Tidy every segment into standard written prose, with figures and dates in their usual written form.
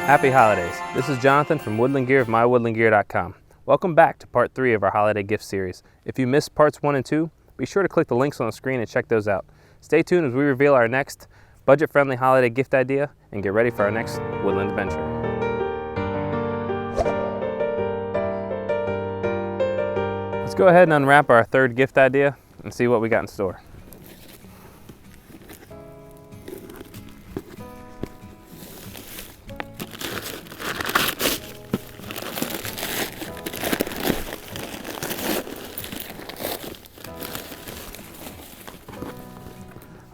Happy holidays. This is Jonathan from Woodland Gear of mywoodlandgear.com. Welcome back to part 3 of our holiday gift series. If you missed parts 1 and 2, be sure to click the links on the screen and check those out. Stay tuned as we reveal our next budget-friendly holiday gift idea and get ready for our next woodland adventure. Let's go ahead and unwrap our third gift idea and see what we got in store.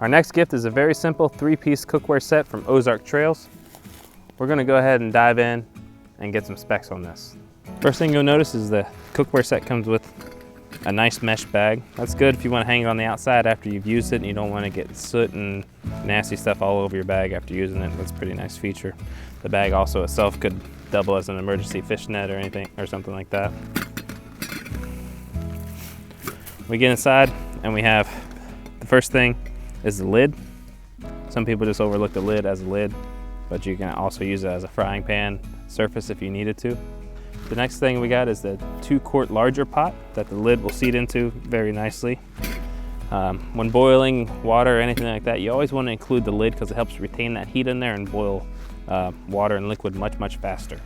Our next gift is a very simple 3-piece cookware set from Ozark Trails. We're going to go ahead and dive in and get some specs on this. First thing you'll notice is the cookware set comes with a nice mesh bag. That's good if you want to hang it on the outside after you've used it and you don't want to get soot and nasty stuff all over your bag after using it. That's a pretty nice feature. The bag also itself could double as an emergency fish net or anything or something like that. We get inside and we have the first thing is the lid. Some people just overlook the lid as a lid, but you can also use it as a frying pan surface if you needed to. The next thing we got is the 2-quart larger pot that the lid will seat into very nicely. When boiling water or anything like that, you always want to include the lid because it helps retain that heat in there and boil water and liquid much faster.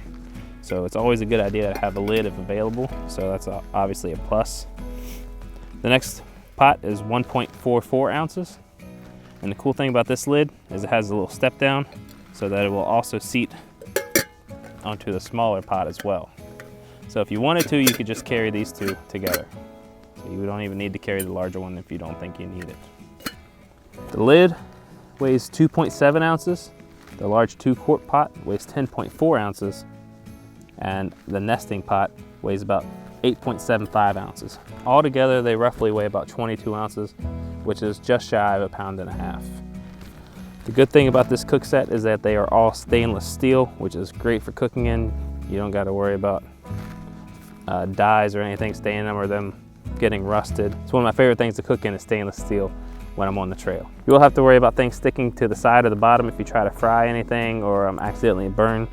So it's always a good idea to have a lid if available, so that's obviously a plus. The next pot is 1.44 ounces. And the cool thing about this lid is it has a little step down so that it will also seat onto the smaller pot as well. So if you wanted to, you could just carry these two together. So you don't even need to carry the larger one if you don't think you need it. The lid weighs 2.7 ounces. The large 2-quart pot weighs 10.4 ounces. And the nesting pot weighs about 8.75 ounces. Altogether, they roughly weigh about 22 ounces, which is just shy of 1.5 pounds. The good thing about this cook set is that they are all stainless steel, which is great for cooking in. You don't got to worry about dyes or anything staining them or them getting rusted. It's one of my favorite things to cook in is stainless steel when I'm on the trail. You will have to worry about things sticking to the side or the bottom if you try to fry anything or accidentally burn.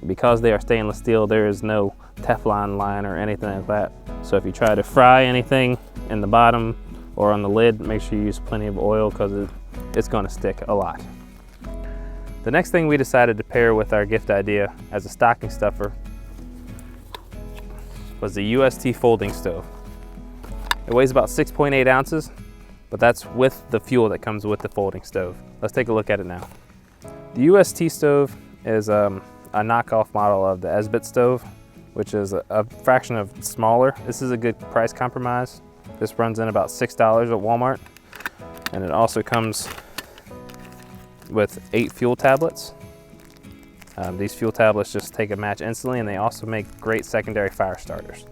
Because they are stainless steel, there is no Teflon line or anything like that. So if you try to fry anything in the bottom or on the lid, make sure you use plenty of oil because it's going to stick a lot. The next thing we decided to pair with our gift idea as a stocking stuffer was the UST folding stove. It weighs about 6.8 ounces, but that's with the fuel that comes with the folding stove. Let's take a look at it now. The UST stove is a knockoff model of the Esbit stove, which is a fraction of smaller. This is a good price compromise. This runs in about $6 at Walmart, and it also comes with 8 fuel tablets. These fuel tablets just take a match instantly, and they also make great secondary fire starters.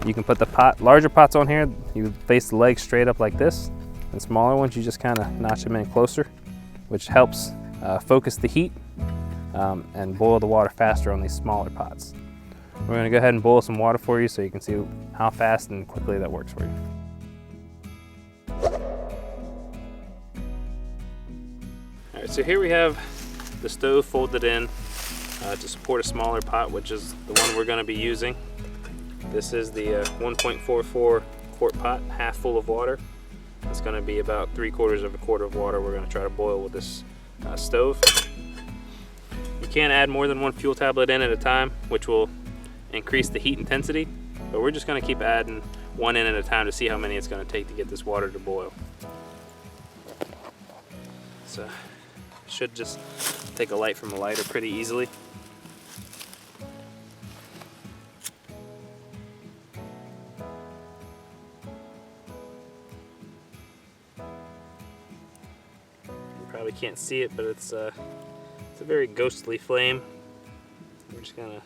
You can put the larger pots on here. You face the legs straight up like this, and smaller ones you just kind of notch them in closer, which helps focus the heat and boil the water faster on these smaller pots. We're going to go ahead and boil some water for you so you can see how fast and quickly that works for you. Alright, so here we have the stove folded in to support a smaller pot, which is the one we're going to be using. This is the 1.44 quart pot, half full of water. It's going to be about 3/4 quart of water we're going to try to boil with this stove. You can't add more than 1 fuel tablet in at a time, which will increase the heat intensity, but we're just going to keep adding 1 in at a time to see how many it's going to take to get this water to boil. So should just take a light from a lighter pretty easily. You probably can't see it, but it's a very ghostly flame. We're just gonna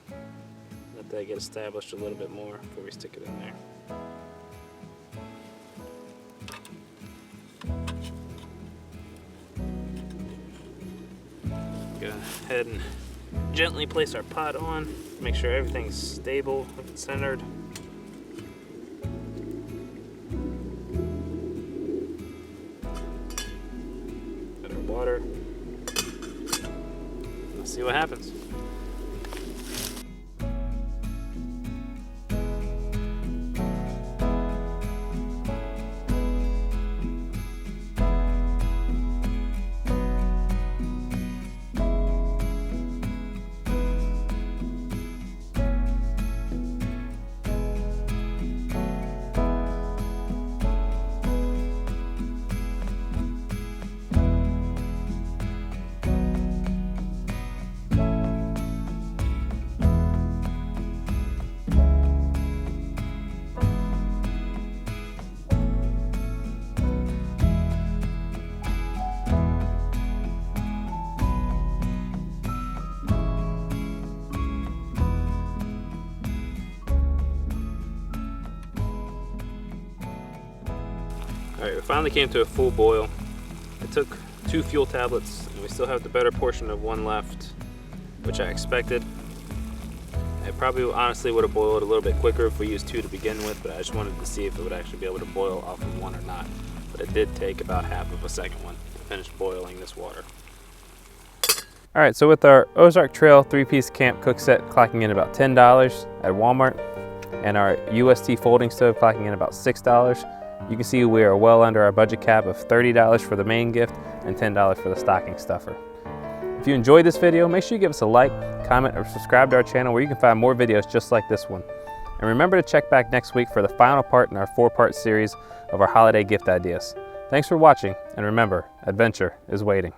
let that get established a little bit more before we stick it in there. Go ahead and gently place our pot on, make sure everything's stable and centered. Got our water. see what happens. All right, we finally came to a full boil. I took 2 fuel tablets, and we still have the better portion of 1 left, which I expected. It probably honestly would have boiled a little bit quicker if we used 2 to begin with, but I just wanted to see if it would actually be able to boil off of 1 or not. But it did take about half of a second one to finish boiling this water. All right, so with our Ozark Trail 3-piece camp cook set clocking in about $10 at Walmart, and our UST folding stove clocking in about $6, you can see we are well under our budget cap of $30 for the main gift and $10 for the stocking stuffer. If you enjoyed this video, make sure you give us a like, comment, or subscribe to our channel where you can find more videos just like this one. And remember to check back next week for the final part in our 4-part series of our holiday gift ideas. Thanks for watching, and remember, adventure is waiting.